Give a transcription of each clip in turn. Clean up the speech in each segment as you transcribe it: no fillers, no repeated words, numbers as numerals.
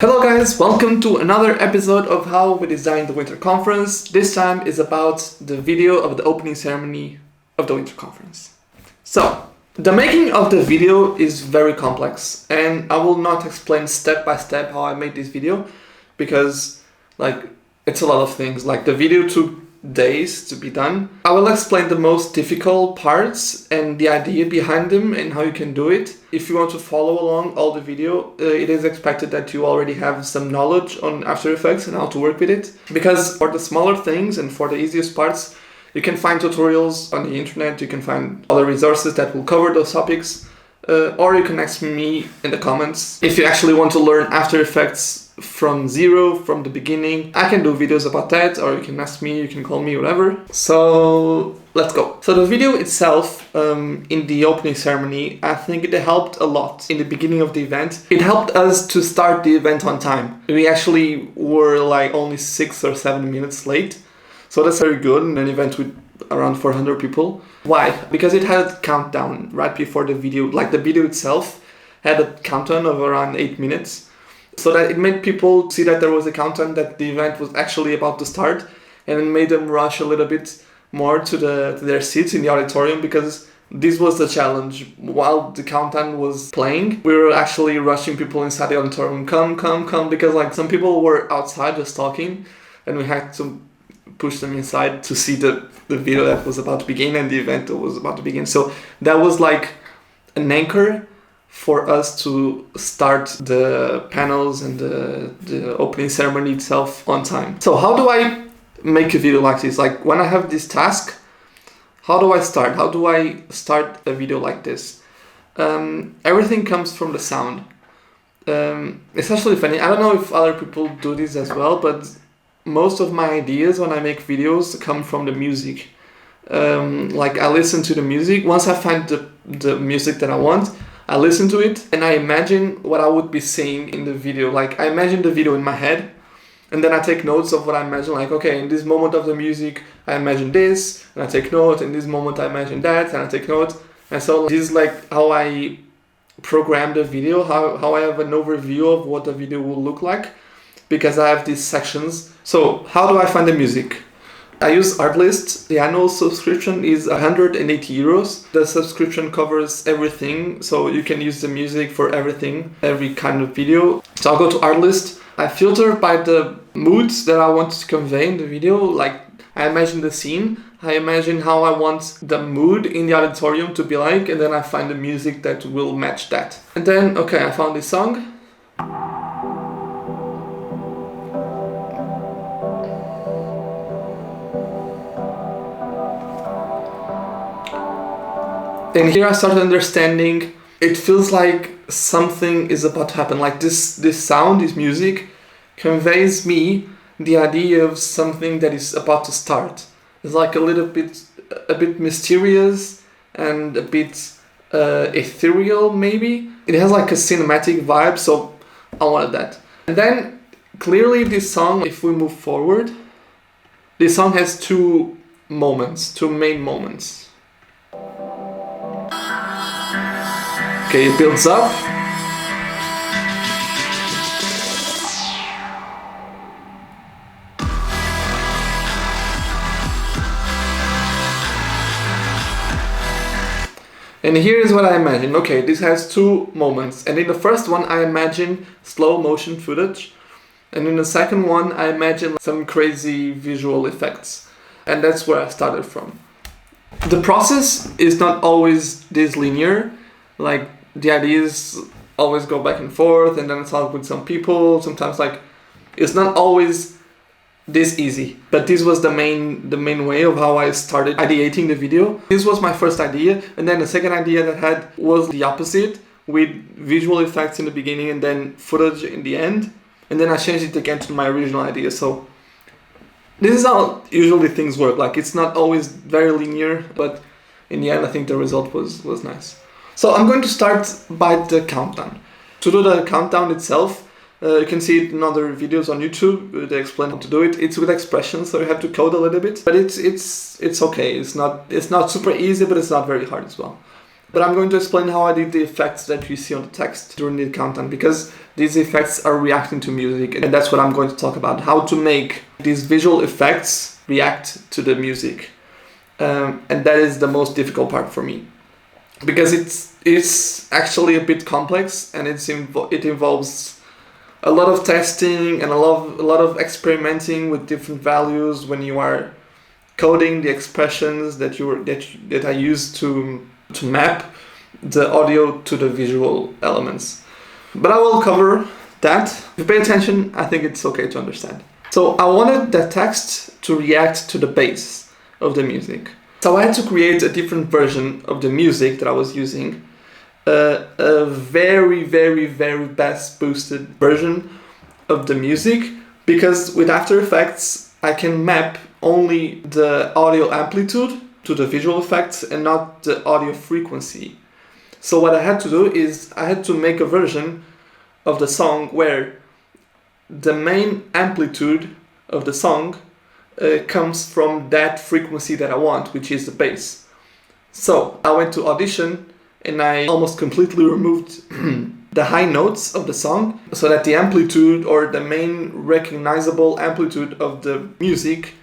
Hello guys, welcome to another episode of how we designed the Winter Conference. This time is about the video of the opening ceremony of the Winter Conference. So, the making of the video is very complex and I will not explain step by step how I made this video because it's a lot of things. The video took days to be done. I will explain the most difficult parts and the idea behind them and how you can do it. If you want to follow along all the video, it is expected that you already have some knowledge on After Effects and how to work with it. Because for the smaller things and for the easiest parts, you can find tutorials on the internet, you can find other resources that will cover those topics, or you can ask me in the comments. If you actually want to learn After Effects from zero, from the beginning, I can do videos about that, or you can ask me, you can call me, whatever. So let's go. So the video itself, in the opening ceremony, I think it helped a lot in the beginning of the event. It helped us to start the event on time. We actually were only 6 or 7 minutes late. So that's very good in an event with around 400 people. Why? Because it had a countdown right before the video. The video itself had a countdown of around 8 minutes. So that it made people see that there was a countdown, that the event was actually about to start, and it made them rush a little bit more to their seats in the auditorium, because this was the challenge. While the countdown was playing, we were actually rushing people inside the auditorium. Come, because some people were outside just talking, and we had to push them inside to see the video that was about to begin and the event that was about to begin. So that was an anchor for us to start the panels and the opening ceremony itself on time. So how do I make a video like this? When I have this task, how do I start? How do I start a video like this? Everything comes from the sound. Especially funny. I don't know if other people do this as well, but most of my ideas when I make videos come from the music. I listen to the music. Once I find the music that I want, I listen to it and I imagine what I would be saying in the video. I imagine the video in my head and then I take notes of what I imagine. Okay, in this moment of the music, I imagine this and I take note. In this moment, I imagine that and I take note. And so this is how I program the video, how I have an overview of what the video will look like, because I have these sections. So how do I find the music? I use Artlist. The annual subscription is 180 euros. The subscription covers everything, so you can use the music for everything, every kind of video. So I'll go to Artlist. I filter by the moods that I want to convey in the video. I imagine the scene, I imagine how I want the mood in the auditorium to be and then I find the music that will match that. And then, okay, I found this song. And here I started understanding, it feels like something is about to happen. This sound, this music, conveys me the idea of something that is about to start. It's a bit mysterious and a bit ethereal maybe. It has a cinematic vibe, so I wanted that. And then clearly this song, if we move forward, this song has two main moments. Okay, it builds up. And here is what I imagine. Okay, this has two moments. And in the first one, I imagine slow motion footage. And in the second one, I imagine some crazy visual effects. And that's where I started from. The process is not always this linear. The ideas always go back and forth, and then I talk with some people. Sometimes it's not always this easy. But this was the main way of how I started ideating the video. This was my first idea, and then the second idea that I had was the opposite, with visual effects in the beginning and then footage in the end. And then I changed it again to my original idea. So this is how usually things work. It's not always very linear, but in the end I think the result was nice. So I'm going to start by the countdown. To do the countdown itself, you can see it in other videos on YouTube. They explain how to do it. It's with expressions, so you have to code a little bit. But it's okay. It's not super easy, but it's not very hard as well. But I'm going to explain how I did the effects that you see on the text during the countdown, because these effects are reacting to music, and that's what I'm going to talk about, how to make these visual effects react to the music. And that is the most difficult part for me, because it's actually a bit complex, and it involves a lot of testing and a lot of experimenting with different values when you are coding the expressions that I use to map the audio to the visual elements. But I will cover that. If you pay attention, I think it's okay to understand. So I wanted the text to react to the bass of the music. So I had to create a different version of the music that I was using, a very, very, very bass boosted version of the music, because with After Effects I can map only the audio amplitude to the visual effects and not the audio frequency. So what I had to do is I had to make a version of the song where the main amplitude of the song comes from that frequency that I want, which is the bass. So I went to Audition and I almost completely removed the high notes of the song so that the amplitude, or the main recognizable amplitude of the music,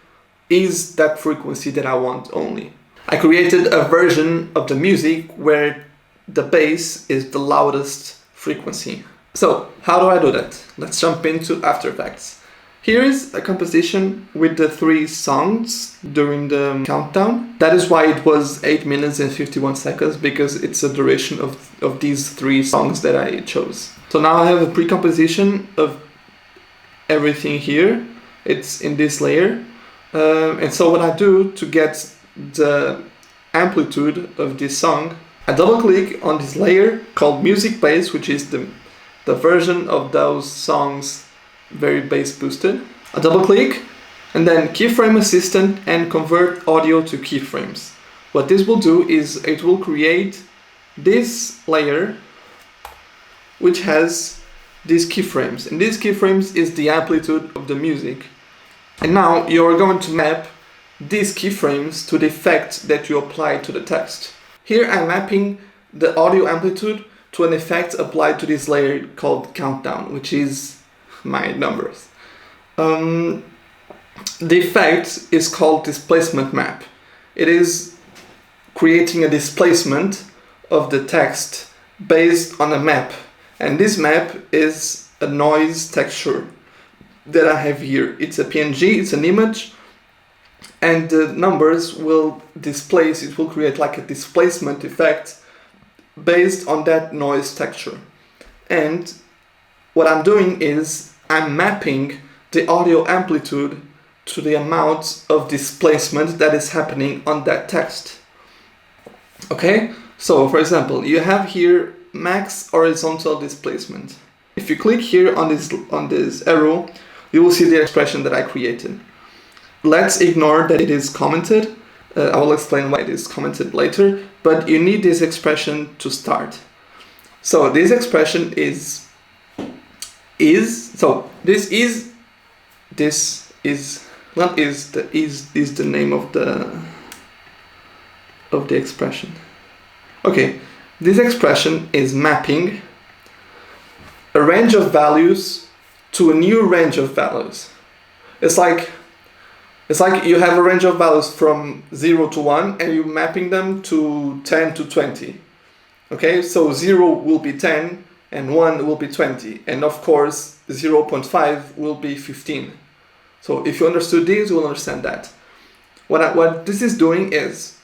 is that frequency that I want only. I created a version of the music where the bass is the loudest frequency. So how do I do that? Let's jump into After Effects. Here is a composition with the 3 songs during the countdown. That is why it was 8 minutes and 51 seconds, because it's a duration of these 3 songs that I chose. So now I have a pre-composition of everything here. It's in this layer. And so what I do to get the amplitude of this song, I double click on this layer called Music Bass, which is the version of those songs very bass boosted. I double click and then Keyframe Assistant and Convert Audio to Keyframes. What this will do is it will create this layer which has these keyframes, and these keyframes is the amplitude of the music. And now you're going to map these keyframes to the effect that you apply to the text. Here I'm mapping the audio amplitude to an effect applied to this layer called Countdown, which is my numbers. The effect is called Displacement Map. It is creating a displacement of the text based on a map, and this map is a noise texture that I have here. It's a PNG, it's an image, and the numbers will displace, it will create like a displacement effect based on that noise texture. And what I'm doing is I'm mapping the audio amplitude to the amount of displacement that is happening on that text. Okay, so for example, you have here max horizontal displacement. If you click here on this arrow, you will see the expression that I created. Let's ignore that it is commented. I will explain why it is commented later, but you need this expression to start. So this expression is the name of the expression. Okay, this expression is mapping a range of values to a new range of values. It's like you have a range of values from 0 to 1 and you're mapping them to 10 to 20. Okay, so 0 will be 10 and 1 will be 20, and of course 0.5 will be 15. So if you understood this, you will understand that. What this is doing is,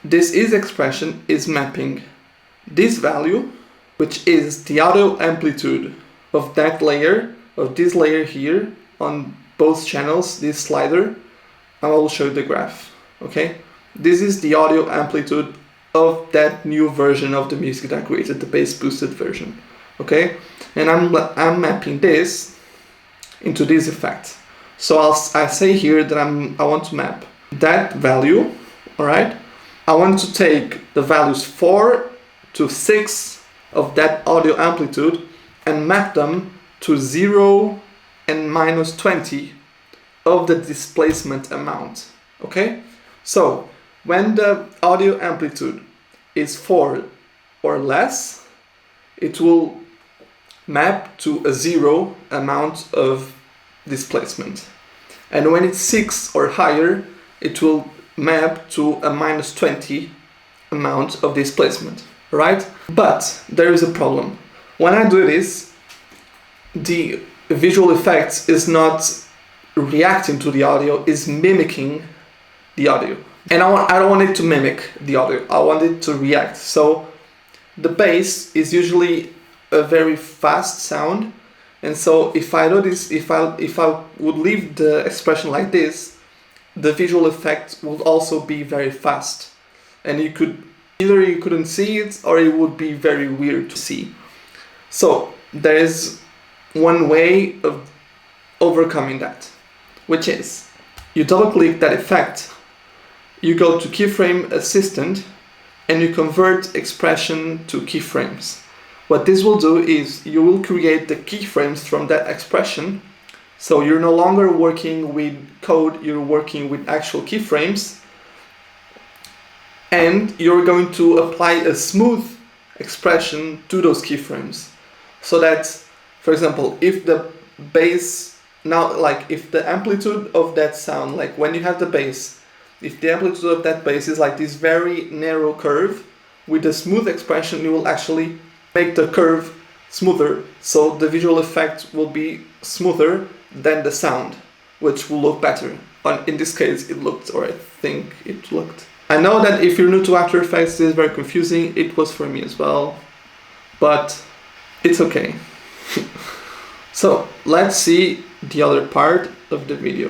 this expression is mapping this value, which is the audio amplitude of that layer, of this layer here on both channels, this slider, and I will show you the graph. Okay, this is the audio amplitude of that new version of the music that I created, the bass boosted version. Okay, and I'm mapping this into this effect. So I say here that I want to map that value. All right, I want to take the values 4 to 6 of that audio amplitude and map them to 0 and minus 20 of the displacement amount. Okay, so When the audio amplitude is 4 or less, it will map to a 0 amount of displacement. And when it's 6 or higher, it will map to a -20 amount of displacement, right? But there is a problem. When I do this, the visual effects is not reacting to the audio, is mimicking the audio. And I don't want it to mimic the audio, I want it to react. So the bass is usually a very fast sound, and so if I do this, if I would leave the expression like this, the visual effect would also be very fast, and you couldn't see it, or it would be very weird to see. So there is one way of overcoming that, which is you double click that effect, you go to keyframe assistant, and you convert expression to keyframes. What this will do is you will create the keyframes from that expression. So you're no longer working with code, you're working with actual keyframes. And you're going to apply a smooth expression to those keyframes. So that, for example, if the bass, now like if the amplitude of that sound, like when you have the bass, if the amplitude of that bass is like this very narrow curve, with a smooth expression you will actually make the curve smoother, so the visual effect will be smoother than the sound, which will look better. But in this case it looked, or I think it looked. I know that if you're new to After Effects, this is very confusing. It was for me as well, but it's okay. So let's see the other part of the video.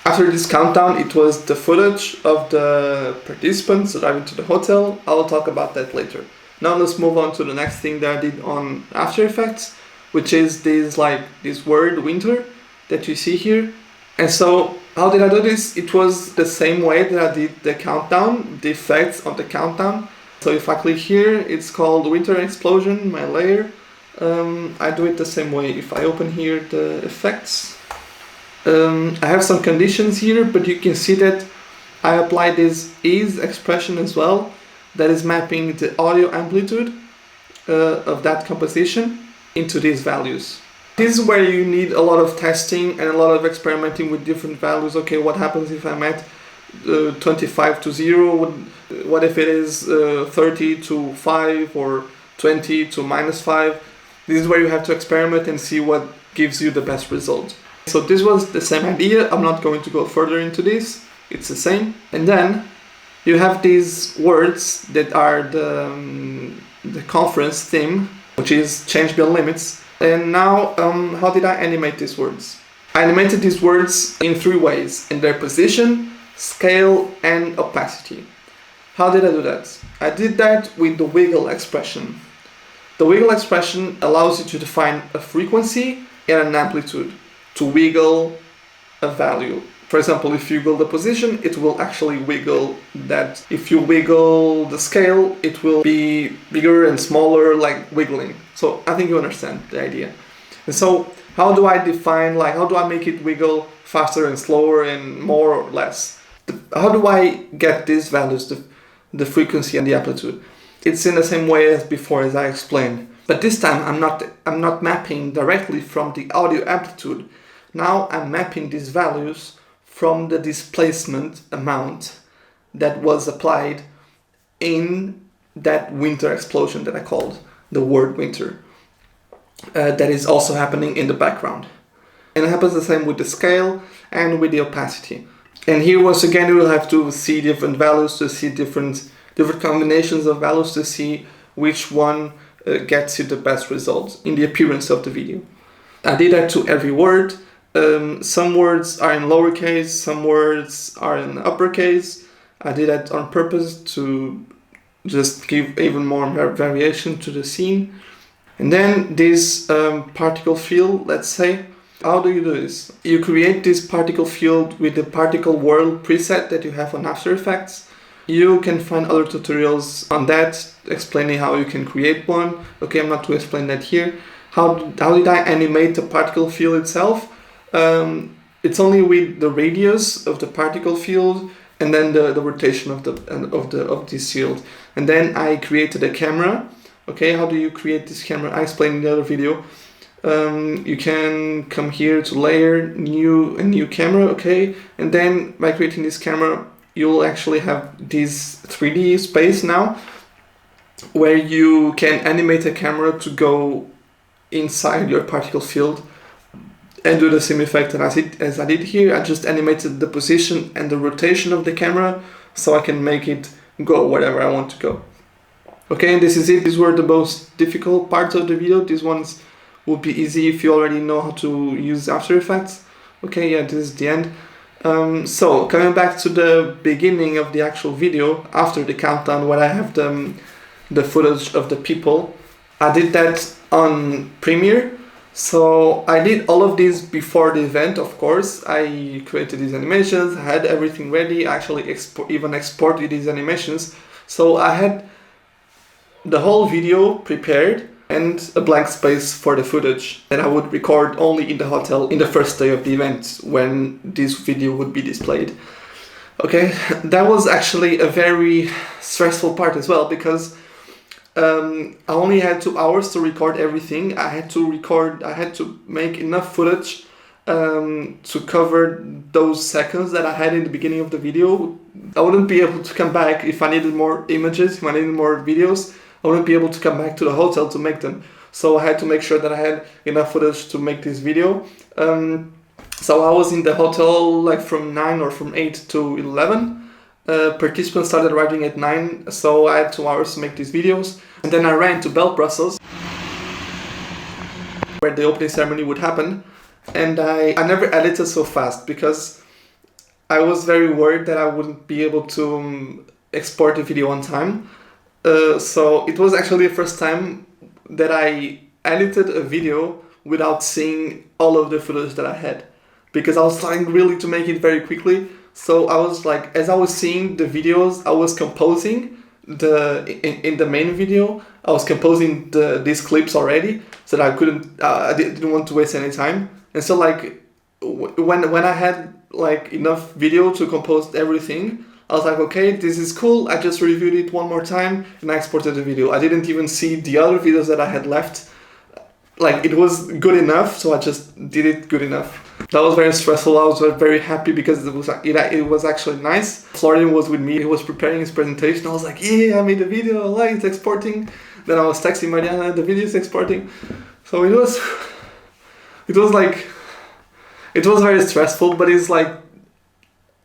After this countdown, it was the footage of the participants arriving to the hotel. I will talk about that later. Now let's move on to the next thing that I did on After Effects, which is this word winter that you see here. And so how did I do this? It was the same way that I did the countdown, the effects of the countdown. So if I click here, it's called Winter Explosion, my layer. I do it the same way. If I open here the effects, I have some conditions here, but you can see that I apply this ease expression as well, that is mapping the audio amplitude of that composition into these values. This is where you need a lot of testing and a lot of experimenting with different values. Okay, what happens if I'm at 25 to 0? What if it is 30 to 5 or 20 to -5? This is where you have to experiment and see what gives you the best result. So this was the same idea. I'm not going to go further into this. It's the same. And then you have these words that are the conference theme, which is change beyond limits. And now, how did I animate these words? I animated these words in 3 ways: in their position, scale, and opacity. How did I do that? I did that with the wiggle expression. The wiggle expression allows you to define a frequency and an amplitude to wiggle a value. For example, if you wiggle the position, it will actually wiggle that. If you wiggle the scale, it will be bigger and smaller, like wiggling. So I think you understand the idea. And so how do I define, how do I make it wiggle faster and slower and more or less? How do I get these values, the frequency and the amplitude? It's in the same way as before, as I explained. But this time I'm not mapping directly from the audio amplitude. Now I'm mapping these values from the displacement amount that was applied in that winter explosion that I called the word winter. That is also happening in the background. And it happens the same with the scale and with the opacity. And here once again you will have to see different values, to see different combinations of values, to see which one gets you the best results in the appearance of the video. I did that to every word. Some words are in lowercase, some words are in uppercase. I did that on purpose to just give even more variation to the scene. And then this particle field, let's say, how do you do this? You create this particle field with the particle world preset that you have on After Effects. You can find other tutorials on that, explaining how you can create one. Okay, I'm not to explain that here. How did I animate the particle field itself? It's only with the radius of the particle field and then the rotation of this shield. And then I created a camera. Okay, how do you create this camera? I explained in the other video. You can come here to layer, a new camera, okay? And then by creating this camera, you'll actually have this 3D space now where you can animate a camera to go inside your particle field and do the same effect as I did here. I just animated the position and the rotation of the camera so I can make it go wherever I want to go. Okay, and this is it. These were the most difficult parts of the video. These ones would be easy if you already know how to use After Effects. Okay, yeah, this is the end. So coming back to the beginning of the actual video, after the countdown, where I have the footage of the people, I did that on Premiere. So I did all of this before the event, of course. I created these animations, I had everything ready. I actually even exported these animations. So I had the whole video prepared and a blank space for the footage that I would record only in the hotel in the first day of the event when this video would be displayed. Okay, that was actually a very stressful part as well, because I only had 2 hours to record everything. I had to make enough footage to cover those seconds that I had in the beginning of the video. I wouldn't be able to come back if I needed more images, if I needed more videos. I wouldn't be able to come back to the hotel to make them. So I had to make sure that I had enough footage to make this video. So I was in the hotel like from 9 or from 8 to 11. Participants started arriving at 9, so I had 2 hours to make these videos. And then I ran to Belt Brussels, where the opening ceremony would happen. And I never edited so fast because I was very worried that I wouldn't be able to export the video on time. So it was actually the first time that I edited a video without seeing all of the footage that I had, because I was trying really to make it very quickly. So I was like, as I was seeing the videos, I was composing in the main video. I was composing these clips already, so that I didn't want to waste any time. And so like when I had like enough video to compose everything, I was like, okay, this is cool. I just reviewed it one more time and I exported the video. I didn't even see the other videos that I had left. Like, it was good enough, so I just did it good enough. That was very stressful. I was very happy because it was actually nice. Florian was with me. He was preparing his presentation. I was like, yeah, I made a video. Like, it's exporting. Then I was texting Mariana, the video is exporting. So it was very stressful, but it's like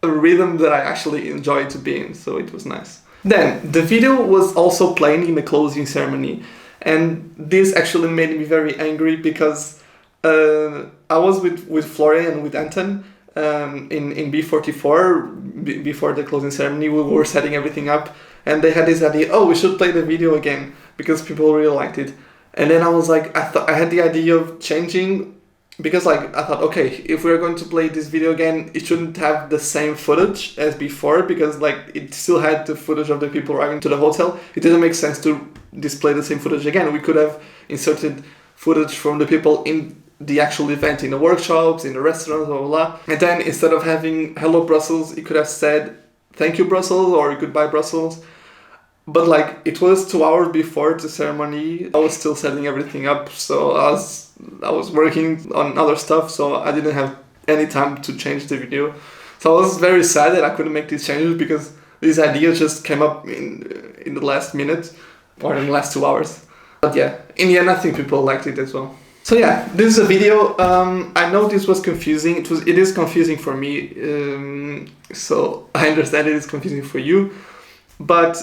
a rhythm that I actually enjoyed to be in, so it was nice. Then the video was also playing in the closing ceremony, and this actually made me very angry because I was with Florian and with Anton in B44 before the closing ceremony. We were setting everything up, and they had this idea, oh, we should play the video again because people really liked it. And then I was like, I had the idea of changing, because like I thought, okay, if we're going to play this video again, it shouldn't have the same footage as before, because like it still had the footage of the people arriving to the hotel. It didn't make sense to display the same footage again. We could have inserted footage from the people in the actual event, in the workshops, in the restaurants, blah, blah, blah. And then instead of having hello Brussels, it could have said thank you Brussels or goodbye Brussels. But like it was 2 hours before the ceremony, I was still setting everything up, so I was working on other stuff, so I didn't have any time to change the video. So I was very sad that I couldn't make these changes, because these ideas just came up in the last minute or in the last 2 hours. But yeah, in the end I think people liked it as well. So yeah, this is a video. I know this was confusing. It is confusing for me, so I understand it is confusing for you. But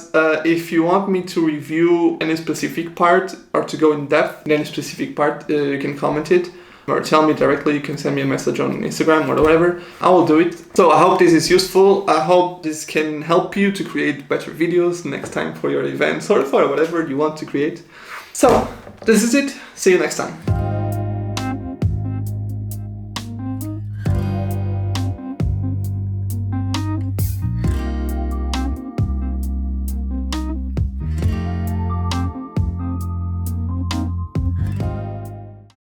if you want me to review any specific part or to go in depth in any specific part, you can comment it or tell me directly. You can send me a message on Instagram or whatever. I will do it. So I hope this is useful. I hope this can help you to create better videos next time for your events or for whatever you want to create. So this is it. See you next time.